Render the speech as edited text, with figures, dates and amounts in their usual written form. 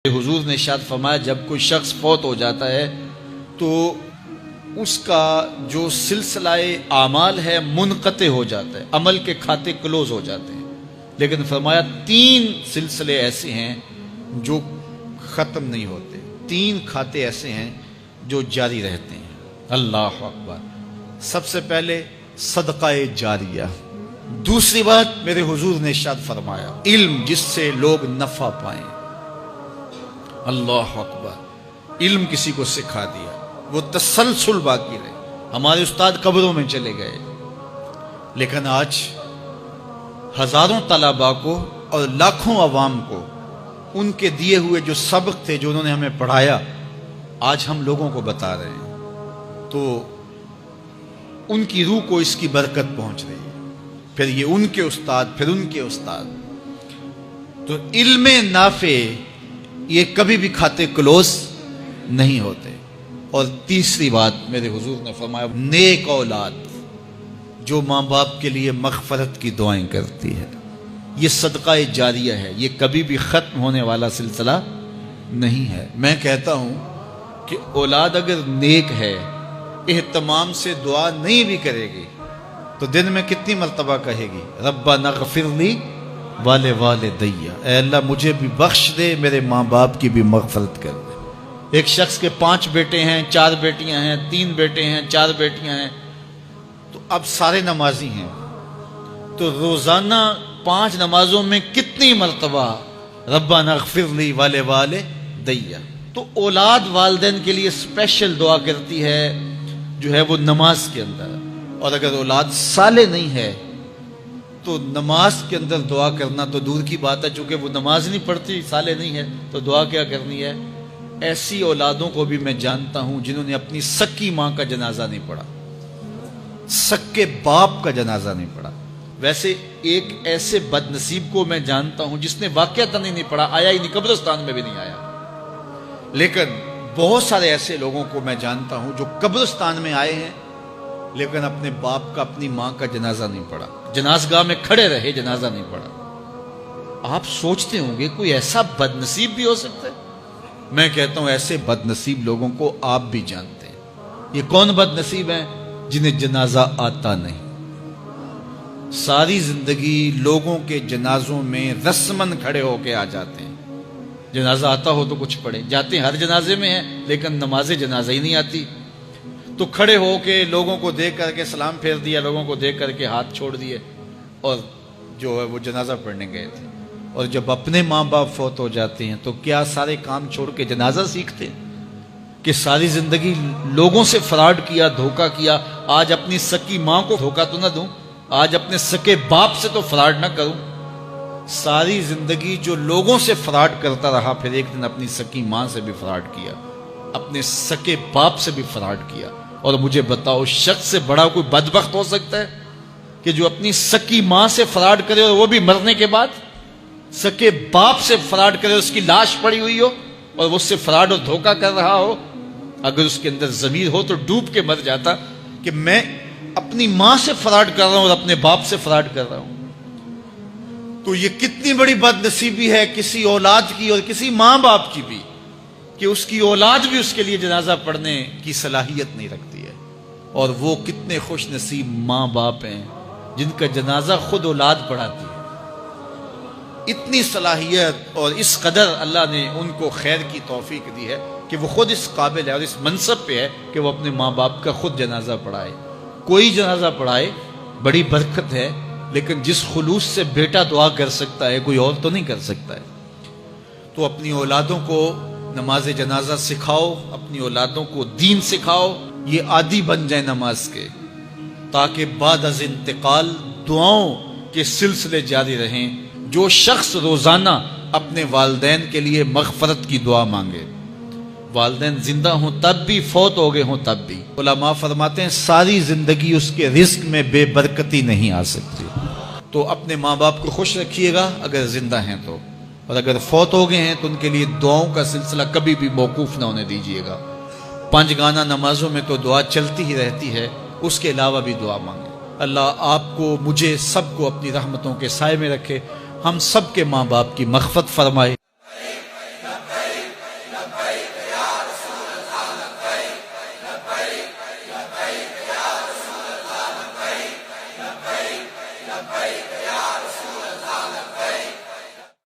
حضور نے ارشاد فرمایا جب کوئی شخص فوت ہو جاتا ہے تو اس کا جو سلسلہ اعمال ہے منقطع ہو جاتا ہے، عمل کے کھاتے کلوز ہو جاتے ہیں، لیکن فرمایا 3 سلسلے ایسے ہیں جو ختم نہیں ہوتے، 3 کھاتے ایسے ہیں جو جاری رہتے ہیں۔ اللہ اکبر۔ سب سے پہلے صدقہ جاریہ، دوسری بات میرے حضور نے ارشاد فرمایا علم جس سے لوگ نفع پائیں۔ اللہ اکبر۔ علم کسی کو سکھا دیا، وہ تسلسل باقی رہے۔ ہمارے استاد قبروں میں چلے گئے، لیکن آج ہزاروں طلباء کو اور لاکھوں عوام کو ان کے دیے ہوئے جو سبق تھے جو انہوں نے ہمیں پڑھایا آج ہم لوگوں کو بتا رہے ہیں، تو ان کی روح کو اس کی برکت پہنچ رہی ہے۔ پھر یہ ان کے استاد، پھر ان کے استاد۔ تو علم نافع یہ کبھی بھی کھاتے کلوز نہیں ہوتے۔ اور تیسری بات میرے حضور نے فرمایا نیک اولاد جو ماں باپ کے لیے مغفرت کی دعائیں کرتی ہے، یہ صدقہ جاریہ ہے، یہ کبھی بھی ختم ہونے والا سلسلہ نہیں ہے۔ میں کہتا ہوں کہ اولاد اگر نیک ہے، اہتمام سے دعا نہیں بھی کرے گی تو دن میں کتنی مرتبہ کہے گی ربنا اغفر لی والدیّ، اے اللہ مجھے بھی بخش دے، میرے ماں باپ کی بھی مغفرت کر دے۔ ایک شخص کے 5 بیٹے ہیں، 4 بیٹیاں ہیں، 3 بیٹے ہیں، 4 بیٹیاں ہیں، تو اب سارے نمازی ہیں، تو روزانہ 5 نمازوں میں کتنی مرتبہ ربنا اغفر لی والدیّ۔ تو اولاد والدین کے لیے اسپیشل دعا کرتی ہے جو ہے وہ نماز کے اندر، اور اگر اولاد صالح نہیں ہے تو نماز کے اندر دعا کرنا تو دور کی بات ہے، چونکہ وہ نماز نہیں پڑھتی، صالح نہیں ہے، تو دعا کیا کرنی ہے؟ ایسی اولادوں کو بھی میں جانتا ہوں جنہوں نے اپنی سکی ماں کا جنازہ نہیں پڑھا، سکے باپ کا جنازہ نہیں پڑھا۔ ویسے ایک ایسے بد نصیب کو میں جانتا ہوں جس نے واقعتاً نہیں پڑھا، آیا ہی نہیں، قبرستان میں بھی نہیں آیا، لیکن بہت سارے ایسے لوگوں کو میں جانتا ہوں جو قبرستان میں آئے ہیں لیکن اپنے باپ کا، اپنی ماں کا جنازہ نہیں پڑھا، جنازگاہ میں کھڑے رہے، جنازہ نہیں پڑھا۔ آپ سوچتے ہوں گے کوئی ایسا بد نصیب بھی ہو سکتا ہے؟ میں کہتا ہوں ایسے بد نصیب لوگوں کو آپ بھی جانتے ہیں۔ یہ کون بد نصیب ہیں؟ جنہیں جنازہ آتا نہیں، ساری زندگی لوگوں کے جنازوں میں رسماً کھڑے ہو کے آ جاتے ہیں، جنازہ آتا ہو تو کچھ پڑھے، جاتے ہیں ہر جنازے میں ہیں لیکن نماز جنازہ ہی نہیں آتی، تو کھڑے ہو کے لوگوں کو دیکھ کر کے سلام پھیر دیا، لوگوں کو دیکھ کر کے ہاتھ چھوڑ دیے، اور جو ہے وہ جنازہ پڑھنے گئے تھے۔ اور جب اپنے ماں باپ فوت ہو جاتے ہیں تو کیا سارے کام چھوڑ کے جنازہ سیکھتے ہیں کہ ساری زندگی لوگوں سے فراڈ کیا، دھوکہ کیا، آج اپنی سکی ماں کو دھوکہ تو نہ دوں، آج اپنے سکے باپ سے تو فراڈ نہ کروں۔ ساری زندگی جو لوگوں سے فراڈ کرتا رہا، پھر ایک دن اپنی سکی ماں سے بھی فراڈ کیا، اپنے سکے باپ سے بھی فراڈ کیا۔ اور مجھے بتاؤ شخص سے بڑا کوئی بدبخت ہو سکتا ہے کہ جو اپنی سکی ماں سے فراڈ کرے اور وہ بھی مرنے کے بعد، سکے باپ سے فراڈ کرے، اس کی لاش پڑی ہوئی ہو اور وہ اس سے فراڈ اور دھوکہ کر رہا ہو؟ اگر اس کے اندر ضمیر ہو تو ڈوب کے مر جاتا کہ میں اپنی ماں سے فراڈ کر رہا ہوں اور اپنے باپ سے فراڈ کر رہا ہوں۔ تو یہ کتنی بڑی بد نصیبی ہے کسی اولاد کی اور کسی ماں باپ کی بھی کہ اس کی اولاد بھی اس کے لیے جنازہ پڑھنے کی صلاحیت نہیں رکھتی ہے۔ اور وہ کتنے خوش نصیب ماں باپ ہیں جن کا جنازہ خود اولاد پڑھاتی ہے۔ اتنی صلاحیت اور اس قدر اللہ نے ان کو خیر کی توفیق دی ہے کہ وہ خود اس قابل ہے اور اس منصب پہ ہے کہ وہ اپنے ماں باپ کا خود جنازہ پڑھائے۔ کوئی جنازہ پڑھائے بڑی برکت ہے، لیکن جس خلوص سے بیٹا دعا کر سکتا ہے کوئی اور تو نہیں کر سکتا ہے۔ تو اپنی اولادوں کو نماز جنازہ سکھاؤ، اپنی اولادوں کو دین سکھاؤ، یہ عادی بن جائیں نماز کے، تاکہ بعد از انتقال دعاؤں کے سلسلے جاری رہیں۔ جو شخص روزانہ اپنے والدین کے لیے مغفرت کی دعا مانگے، والدین زندہ ہوں تب بھی، فوت ہو گئے ہوں تب بھی، علماء فرماتے ہیں ساری زندگی اس کے رزق میں بے برکتی نہیں آ سکتی۔ تو اپنے ماں باپ کو خوش رکھیے گا اگر زندہ ہیں تو، اور اگر فوت ہو گئے ہیں تو ان کے لیے دعاؤں کا سلسلہ کبھی بھی موقوف نہ ہونے دیجیے گا۔ 5 گانا نمازوں میں تو دعا چلتی ہی رہتی ہے، اس کے علاوہ بھی دعا مانگیں۔ اللہ آپ کو، مجھے، سب کو اپنی رحمتوں کے سائے میں رکھے، ہم سب کے ماں باپ کی مغفرت فرمائے۔ لبیک